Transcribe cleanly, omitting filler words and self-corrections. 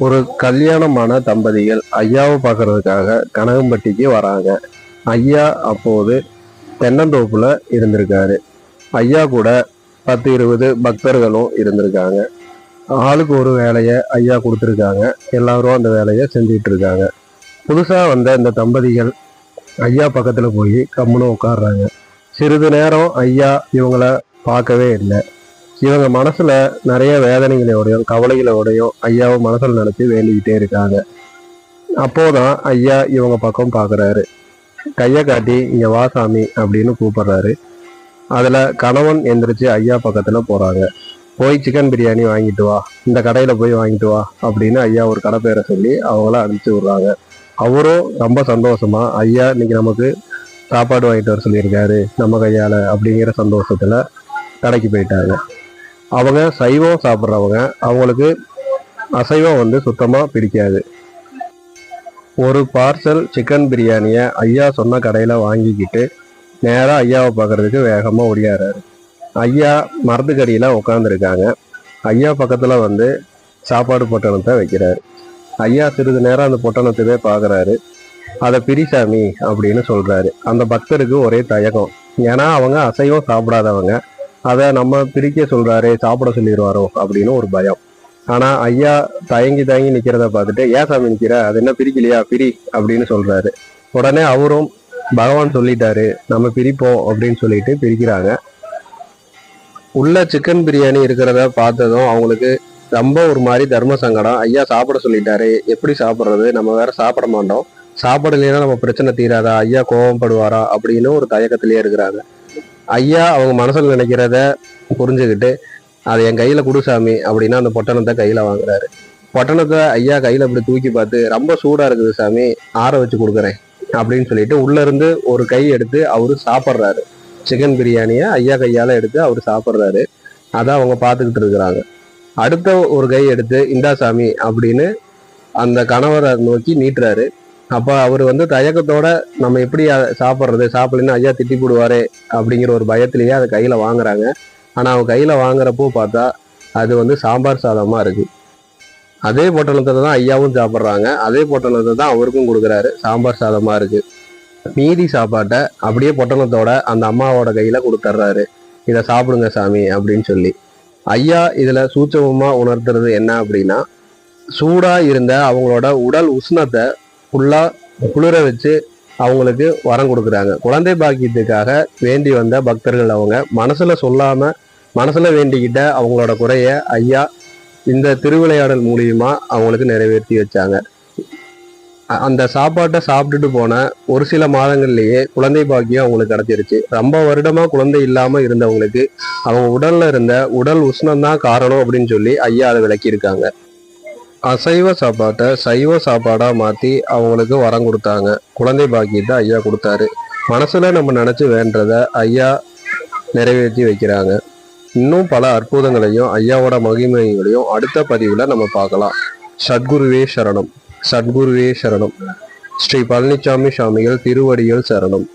ஒரு கல்யாணமான தம்பதிகள் ஐயாவை பார்க்கறதுக்காக கனகம்பட்டிக்கு வராங்க. ஐயா அப்போது தென்னந்தோப்புல இருந்திருக்காரு. ஐயா கூட 10-20 பக்தர்களும் இருந்திருக்காங்க. ஆளுக்கு ஒரு வேலையை ஐயா கொடுத்துருக்காங்க. எல்லாரும் அந்த வேலையை செஞ்சுட்டு இருக்காங்க. புதுசா வந்த இந்த தம்பதிகள் ஐயா பக்கத்துல போய் கம்முன்னு உட்காடுறாங்க. சிறிது நேரம் ஐயா இவங்கள பார்க்கவே இல்லை. இவங்க மனசுல நிறைய வேதனைகளோடையும் கவலைகளோடையும் ஐயாவை மனசுல நினைச்சு வேண்டிக்கிட்டே இருக்காங்க. அப்போதான் ஐயா இவங்க பக்கம் பாக்குறாரு. கையை காட்டி இங்க வா சாமி அப்படின்னு கூப்பிடுறாரு. அதுல கணவன் எந்திரிச்சு ஐயா பக்கத்துல போறாங்க. போய் சிக்கன் பிரியாணி வாங்கிட்டு வா, இந்த கடையில போய் வாங்கிட்டு வா அப்படின்னு ஐயா ஒரு கடை பேரை சொல்லி அவங்கள அனுப்பிச்சு விடுறாங்க. அவரும் ரொம்ப சந்தோஷமா ஐயா இன்னைக்கு நமக்கு சாப்பாடு வாங்கிட்டு வர சொல்லியிருக்காரு நம்ம கையால அப்படிங்கிற சந்தோஷத்துல கடைக்கு போயிட்டாங்க. அவங்க சைவம் சாப்பிட்றவங்க, அவங்களுக்கு அசைவம் சுத்தமா பிடிக்காது. ஒரு பார்சல் சிக்கன் பிரியாணியை ஐயா சொன்ன கடையில வாங்கிக்கிட்டு நேரா ஐயாவை பார்க்கறதுக்கு வேகமா ஓடியாராரு. ஐயா மரத்துக்கடியில உட்காந்துருக்காங்க. ஐயா பக்கத்துல சாப்பாடு பொட்டணத்தை வைக்கிறாரு. ஐயா சிறிது நேரம் அந்த பொட்டணத்தவே பார்க்கறாரு. அதை பிரிசாமி அப்படின்னு சொல்றாரு. அந்த பக்தருக்கு ஒரே தயக்கம். ஏன்னா அவங்க அசைவம் சாப்பிடாதவங்க. அதை நம்ம பிரிக்க சொல்றாரு, சாப்பிட சொல்லிடுவாரோ அப்படின்னு ஒரு பயம். ஆனா ஐயா தயங்கி தயங்கி நிக்கிறத பார்த்துட்டு, ஏன் சாமி நிக்கிற, அது என்ன பிரிக்கலையா, பிரி அப்படின்னு சொல்றாரு. உடனே அவரும் பகவான் சொல்லிட்டாரு நம்ம பிரிப்போம் அப்படின்னு சொல்லிட்டு பிரிக்கிறாங்க. உள்ள சிக்கன் பிரியாணி இருக்கிறத பார்த்ததும் அவங்களுக்கு ரொம்ப ஒரு மாதிரி தர்ம சங்கடம். ஐயா சாப்பிட சொல்லிட்டாரு, எப்படி சாப்பிட்றது, நம்ம வேற சாப்பிட மாட்டோம், சாப்பிடலைன்னா நம்ம பிரச்சனை தீராதா, ஐயா கோபப்படுவாரா அப்படின்னு ஒரு தயக்கத்திலேயே இருக்கிறாங்க. ஐயா அவங்க மனசுல நினைக்கிறத புரிஞ்சுக்கிட்டு, அதை என் கையில குடுசாமி அப்படின்னா அந்த பொட்டணத்தை கையில வாங்குறாரு. பொட்டணத்தை ஐயா கையில அப்படி தூக்கி பார்த்து, ரொம்ப சூடா இருக்குது சாமி, ஆற வச்சு கொடுக்குறேன் அப்படின்னு சொல்லிட்டு உள்ள இருந்து ஒரு கை எடுத்து அவரு சாப்பிட்றாரு. சிக்கன் பிரியாணியை ஐயா கையால எடுத்து அவரு சாப்பிட்றாரு. அதை அவங்க பார்த்துக்கிட்டு இருக்கிறாங்க. அடுத்த ஒரு கை எடுத்து இந்தா சாமி அப்படின்னு அந்த கணவரை நோக்கி நீட்டுறாரு. அப்ப அவரு தயக்கத்தோட நம்ம எப்படி சாப்பிட்றது, சாப்பிடலன்னு ஐயா திட்டி போடுவாரே அப்படிங்கிற ஒரு பயத்திலேயே அதை கையில வாங்குறாங்க. ஆனா அவங்க கையில வாங்குறப்போ பார்த்தா அது சாம்பார் சாதமா இருக்கு. அதே பொட்டணத்தை தான் ஐயாவும் சாப்பிட்றாங்க. அதே பொட்டணத்தை தான் அவருக்கும் கொடுக்குறாரு. சாம்பார் சாதமா இருக்கு. மீதி சாப்பாட்டை அப்படியே பொட்டணத்தோட அந்த அம்மாவோட கையில கொடுத்துட்றாரு. இதை சாப்பிடுங்க சாமி அப்படின்னு சொல்லி. ஐயா இதுல சூட்சமமா உணர்த்துறது என்ன அப்படின்னா, சூடா இருந்த அவங்களோட உடல் உஷ்ணத்தை ஃபுல்லா குளிர வச்சு அவங்களுக்கு வரம் கொடுக்குறாங்க. குழந்தை பாக்கியத்துக்காக வேண்டி வந்த பக்தர்கள் அவங்க மனசுல சொல்லாம மனசுல வேண்டிக்கிட்ட அவங்களோட குறைய ஐயா இந்த திருவிளையாடல் மூலியமா அவங்களுக்கு நிறைவேற்றி வச்சாங்க. அந்த சாப்பாட்டை சாப்பிட்டுட்டு போன ஒரு சில மாதங்கள்லயே குழந்தை பாக்கியம் அவங்களுக்கு கிடைச்சிருச்சு. ரொம்ப வருடமா குழந்தை இல்லாம இருந்தவங்களுக்கு அவங்க உடல்ல இருந்த உடல் உஷ்ணம்தான் காரணம் அப்படின்னு சொல்லி ஐயா அதை விளக்கியிருக்காங்க. அசைவ சாப்பாட்டை சைவ சாப்பாடா மாத்தி அவங்களுக்கு வரம் கொடுத்தாங்க. குழந்தை பாக்கியத்தை ஐயா கொடுத்தாரு. மனசுல நம்ம நினைச்சு வேண்டத ஐயா நிறைவேற்றி வைக்கிறாங்க. இன்னும் பல அற்புதங்களையும் ஐயாவோட மகிமைகளையும் அடுத்த பதிவுல நம்ம பார்க்கலாம். சத்குருவே சரணம். சத்குருவே சரணம். ஸ்ரீ பழனிசாமி சுவாமிகள் திருவடிகள் சரணம்.